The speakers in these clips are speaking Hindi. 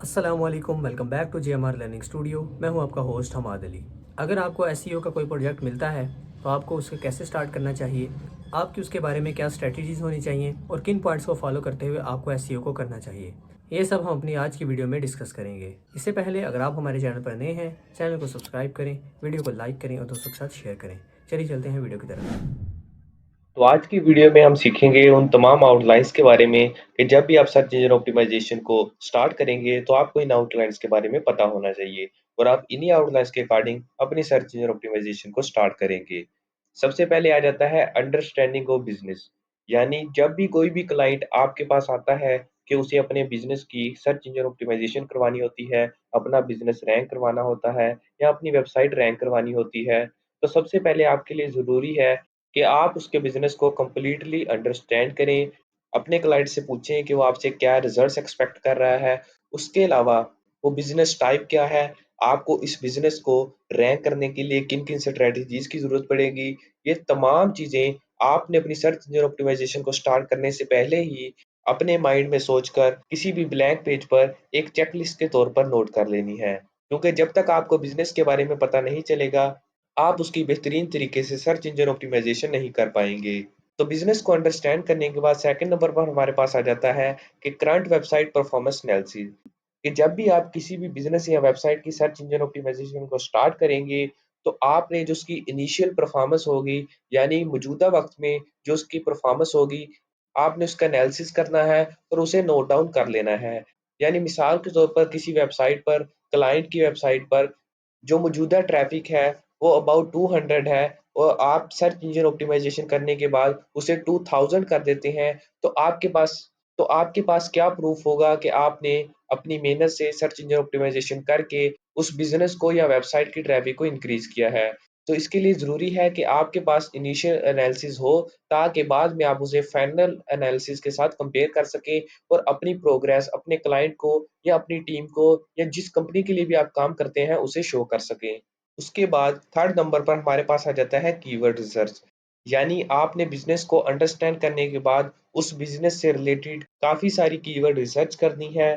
अस्सलामुअलैकुम, welcome back to JMR learning studio. मैं हूं आपका होस्ट हमाद अली। अगर आपको एसईओ का कोई प्रोजेक्ट मिलता है तो आपको उसको कैसे स्टार्ट करना चाहिए, आपकी उसके बारे में क्या स्ट्रेटजीज़ होनी चाहिए और किन पॉइंट्स को फॉलो करते हुए आपको एसईओ को करना चाहिए, ये सब हम अपनी आज की वीडियो में डिस्कस करेंगे। इससे पहले अगर आप हमारे चैनल पर नए हैं, चैनल को सब्सक्राइब करें, वीडियो को लाइक करें और दोस्तों के साथ शेयर करें। चलिए चलते हैं वीडियो की तरफ। तो आज की वीडियो में हम सीखेंगे उन तमाम आउटलाइंस के बारे में कि जब भी आप सर्च इंजन ऑप्टिमाइजेशन को स्टार्ट करेंगे तो आपको इन आउटलाइंस के बारे में पता होना चाहिए और आप इन्हीं आउटलाइंस के अकॉर्डिंग अपनी सर्च इंजन ऑप्टिमाइजेशन को स्टार्ट करेंगे। सबसे पहले आ जाता है अंडरस्टैंडिंग ऑफ बिजनेस, यानी जब भी कोई भी क्लाइंट आपके पास आता है कि उसे अपने बिजनेस की सर्च इंजन ऑप्टिमाइजेशन करवानी होती है, अपना बिजनेस रैंक करवाना होता है या अपनी वेबसाइट रैंक करवानी होती है, तो सबसे पहले आपके लिए ज़रूरी है कि आप उसके बिज़नेस को कंप्लीटली अंडरस्टैंड करें। अपने क्लाइंट से पूछें कि वो आपसे क्या रिज़ल्ट्स एक्सपेक्ट कर रहा है। उसके अलावा वो बिज़नेस टाइप क्या है, आपको इस बिज़नेस को रैंक करने के लिए किन-किन स्ट्रैटेजीज़ की ज़रूरत पड़ेगी। ये तमाम चीज़ें आपने अपनी सर्च इंजन ऑप्टिमाइज़ेशन को स्टार्ट करने से पहले ही अपने माइंड में सोचकर किसी भी ब्लैंक पेज पर एक चेकलिस्ट के तौर पर नोट कर लेनी है। क्योंकि जब तक आपको बिज़नेस के बारे में पता नहीं चलेगा, आप उसकी बेहतरीन तरीके से सर्च इंजन ऑप्टिमाइजेशन नहीं कर पाएँगे। तो बिज़नेस को अंडरस्टैंड करने के बाद सेकंड नंबर पर हमारे पास आ जाता है कि करंट वेबसाइट परफॉर्मेंस एनालिसिस, कि जब भी आप किसी भी बिज़नेस या वेबसाइट की सर्च इंजन ऑप्टिमाइजेशन को स्टार्ट करेंगे, तो आपने जो उसकी इनिशियल परफॉर्मेंस होगी, यानी मौजूदा वक़्त में जो उसकी परफॉर्मेंस होगी, आपने उसका एनालिसिस करना है और उसे नोट डाउन कर लेना है। यानी मिसाल के तौर पर किसी वेबसाइट पर, क्लाइंट की वेबसाइट पर जो मौजूदा ट्रैफ़िक है, वो अबाउट 200 है और आप सर्च इंजन ऑप्टिमाइज़ेशन करने के बाद उसे 2000 कर देते हैं, तो आपके पास क्या प्रूफ़ होगा कि आपने अपनी मेहनत से सर्च इंजन ऑप्टिमाइज़ेशन करके उस बिज़नेस को या वेबसाइट की ट्रैफ़िक को इंक्रीज़ किया है। तो इसके लिए ज़रूरी है कि आपके पास इनिशियल एनालिसिस हो, ताकि बाद में आप उसे फाइनल एनालिसिस के साथ कंपेयर कर सकें और अपनी प्रोग्रेस अपने क्लाइंट को या अपनी टीम को या जिस कंपनी के लिए भी आप काम करते हैं उसे शो कर सकें। उसके बाद थर्ड नंबर पर हमारे पास आ जाता है कीवर्ड रिसर्च, यानी आपने बिज़नेस को अंडरस्टैंड करने के बाद उस बिज़नेस से रिलेटेड काफ़ी सारी कीवर्ड रिसर्च करनी है।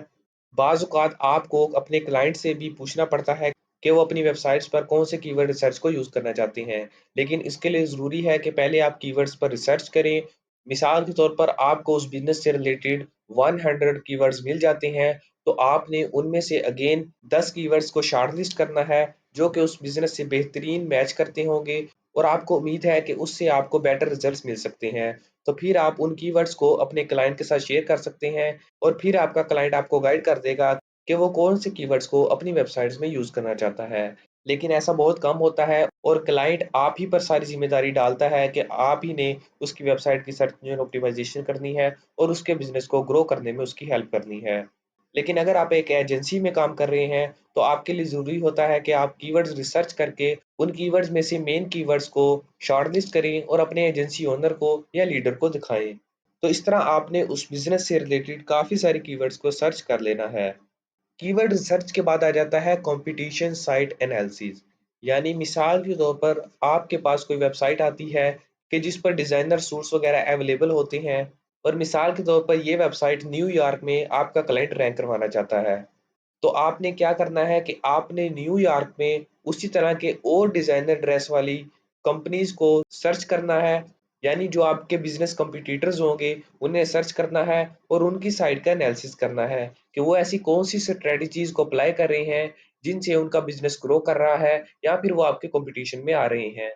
बाज़ औक़ात आपको अपने क्लाइंट से भी पूछना पड़ता है कि वो अपनी वेबसाइट्स पर कौन से कीवर्ड रिसर्च को यूज़ करना चाहते हैं। लेकिन इसके लिए ज़रूरी है कि पहले आप कीवर्ड्स पर रिसर्च करें। मिसाल के तौर पर आपको उस बिज़नेस से रिलेटेड 100 कीवर्ड्स मिल जाते हैं, तो आपने उनमें से अगेन 10 कीवर्ड्स को शॉर्टलिस्ट करना है, जो कि उस बिज़नेस से बेहतरीन मैच करते होंगे और आपको उम्मीद है कि उससे आपको बेटर रिज़ल्ट्स मिल सकते हैं। तो फिर आप उन कीवर्ड्स को अपने क्लाइंट के साथ शेयर कर सकते हैं और फिर आपका क्लाइंट आपको गाइड कर देगा कि वो कौन से कीवर्ड्स को अपनी वेबसाइट्स में यूज़ करना चाहता है। लेकिन ऐसा बहुत कम होता है और क्लाइंट आप ही पर सारी ज़िम्मेदारी डालता है कि आप ही ने उसकी वेबसाइट की सर्च इंजन ऑप्टिमाइज़ेशन करनी है और उसके बिज़नेस को ग्रो करने में उसकी हेल्प करनी है। लेकिन अगर आप एक एजेंसी में काम कर रहे हैं, तो आपके लिए ज़रूरी होता है कि आप कीवर्ड्स रिसर्च करके उन कीवर्ड्स में से मेन कीवर्ड्स को शॉर्टलिस्ट करें और अपने एजेंसी ओनर को या लीडर को दिखाएँ। तो इस तरह आपने उस बिज़नेस से रिलेटेड काफ़ी सारे कीवर्ड्स को सर्च कर लेना है। कीवर्ड रिसर्च के बाद आ जाता है कंपटीशन साइट एनालिसिस, यानी मिसाल के तौर पर आपके पास कोई वेबसाइट आती है कि जिस पर डिज़ाइनर सूट्स वगैरह अवेलेबल होते हैं और मिसाल के तौर पर ये वेबसाइट न्यूयॉर्क में आपका क्लाइंट रैंक करवाना चाहता है। तो आपने क्या करना है कि आपने न्यूयॉर्क में उसी तरह के और डिज़ाइनर ड्रेस वाली कंपनीज़ को सर्च करना है, यानी जो आपके बिज़नेस कॉम्पिटिटर्स होंगे, उन्हें सर्च करना है और उनकी साइट का एनालिसिस करना है कि वो ऐसी कौन-सी स्ट्रैटेजीज़ को अप्लाई कर रहे हैं, जिनसे उनका बिज़नेस ग्रो कर रहा है या फिर वो आपके कॉम्पिटिशन में आ रहे हैं।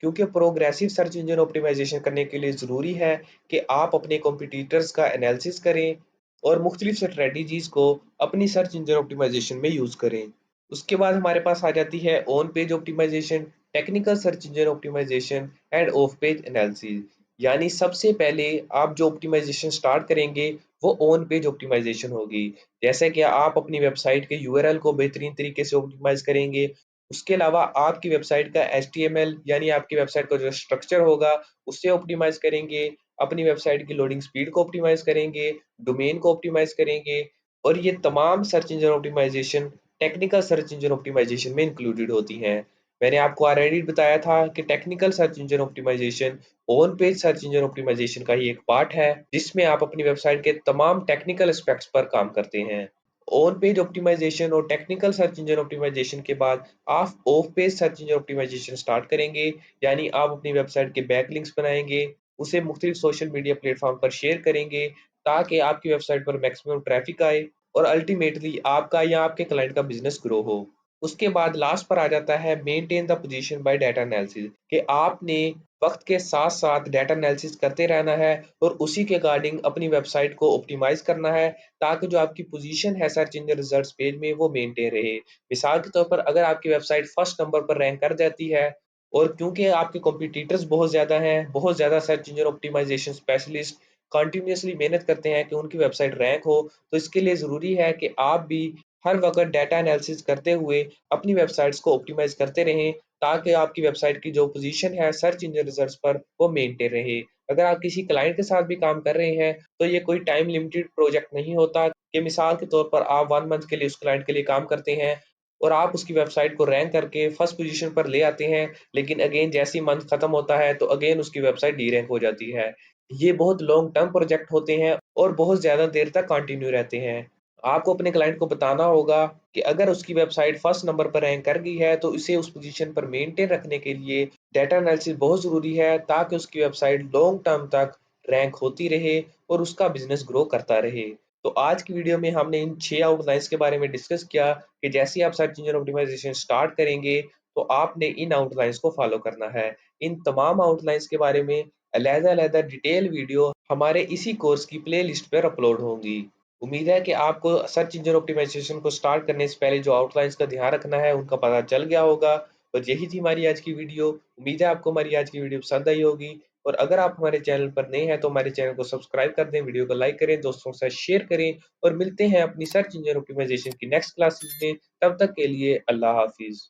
क्योंकि प्रोग्रेसिव सर्च इंजन ऑप्टिमाइज़ेशन करने के लिए ज़रूरी है कि आप अपने कॉम्पिटिटर्स का एनालिसिस करें और मुख्तलिफ स्ट्रैटेजीज़ को अपनी सर्च इंजन ऑप्टिमाइज़ेशन में यूज़ करें। उसके बाद हमारे पास आ जाती है on page optimisation, technical search engine optimisation and off page analysis, यानी सबसे पहले आप जो ऑप्टिमाइज़ेशन स्टार्ट करेंगे, वो ऑन पेज ऑप्टिमाइज़ेशन होगी। जैसे कि आप अपनी वेबसाइट के यूआरएल को बेहतरीन तरीके से ऑप्टिमाइज़ करेंगे। उसके अलावा आपकी वेबसाइट का एचटीएमएल, यानी आपकी वेबसाइट का जो स्ट्रक्चर होगा, उसे ऑप्टिमाइज़ करेंगे। अपनी वेबसाइट की लोडिंग स्पीड को ऑप्टिमाइज़ करेंगे, डोमेन को ऑप्टिमाइज़ करेंगे और ये तमाम search engine optimisation technical search engine optimisation में इंक्लूडेड होती हैं। मैंने आपको ऑलरेडी बताया था कि technical search engine optimisation on page search engine optimisation का ही एक पार्ट है, जिसमें आप अपनी वेबसाइट के तमाम टेक्निकल एस्पेक्ट्स पर काम करते हैं। ऑन पेज ऑप्टिमाइजेशन और टेक्निकल सर्च इंजन ऑप्टिमाइजेशन के बाद आप off page search engine optimisation start करेंगे। यानी आप अपनी वेबसाइट के बैकलिंक्स बनाएंगे, उसे मुख्तलिफ सोशल मीडिया प्लेटफॉर्म पर शेयर करेंगे ताकि आपकी वेबसाइट पर मैक्सिमम ट्रैफिक आए और अल्टीमेटली आपका या आपके क्लाइंट का बिजनेस ग्रो हो। उसके बाद लास्ट पर आ जाता है maintain the position by data analysis, कि आपने वक्त के साथ साथ डाटा एनालिसिस करते रहना है और उसी के अकॉर्डिंग अपनी वेबसाइट को ऑप्टिमाइज करना है ताकि जो आपकी पोजीशन है सर्च इंजन रिजल्ट्स पेज में वो मेंटेन रहे। मिसाल के तौर पर अगर आपकी वेबसाइट फर्स्ट नंबर पर रैंक कर जाती है और क्योंकि आपके कॉम्पिटिटर्स बहुत ज़्यादा हैं, बहुत ज़्यादा search engine optimisation specialist continuously मेहनत करते हैं कि उनकी वेबसाइट रैंक हो, तो इसके लिए ज़रूरी है कि आप भी हर वक़्त डाटा एनालिसिस करते हुए अपनी वेबसाइट्स को ऑप्टिमाइज़ करते रहें ताकि आपकी वेबसाइट की जो पोज़ीशन है सर्च इंजन रिजल्ट्स पर वो मेंटेन रहे। अगर आप किसी क्लाइंट के साथ भी काम कर रहे हैं, तो ये कोई टाइम लिमिटेड प्रोजेक्ट नहीं होता कि मिसाल के तौर पर आप 1 मंथ के लिए उस क्लाइंट के लिए काम करते हैं और आप उसकी वेबसाइट को रैंक करके फर्स्ट पोज़ीशन पर ले आते हैं, लेकिन अगेन जैसे ही मंथ खत्म होता है, तो अगेन उसकी वेबसाइट डी रैंक हो जाती है। ये बहुत लॉन्ग टर्म प्रोजेक्ट होते हैं और बहुत ज़्यादा देर तक कंटिन्यू रहते हैं। आपको अपने क्लाइंट को बताना होगा कि अगर उसकी वेबसाइट फर्स्ट नंबर पर रैंक कर गई है, तो इसे उस पोज़ीशन पर मेंटेन रखने के लिए डाटा एनालिसिस बहुत ज़रूरी है ताकि उसकी वेबसाइट लॉन्ग टर्म तक रैंक होती रहे और उसका बिज़नेस ग्रो करता रहे। तो आज की वीडियो में हमने इन 6 आउटलाइन्स के बारे में डिस्कस किया कि जैसे ही आप सर्च इंजन ऑप्टिमाइज़ेशन स्टार्ट करेंगे, तो आपने इन आउटलाइन्स को फ़ॉलो करना है। इन तमाम आउटलाइन्स के बारे में अलग-अलग डिटेल वीडियो हमारे इसी कोर्स की प्लेलिस्ट पर अपलोड होंगी। उम्मीद है कि आपको सर्च इंजन ऑप्टिमाइज़ेशन को स्टार्ट करने से पहले जो आउटलाइन्स का ध्यान रखना है, उनका पता चल गया होगा। और यही थी हमारी आज की वीडियो। उम्मीद है आपको हमारी आज की वीडियो पसंद आई होगी और अगर आप हमारे चैनल पर नए हैं, तो हमारे चैनल को सब्सक्राइब कर दें, वीडियो को लाइक करें, दोस्तों के साथ शेयर करें और मिलते हैं अपनी सर्च इंजन ऑप्टिमाइज़ेशन की नेक्स्ट क्लासेस में। तब तक के लिए अल्लाह हाफ़िज़।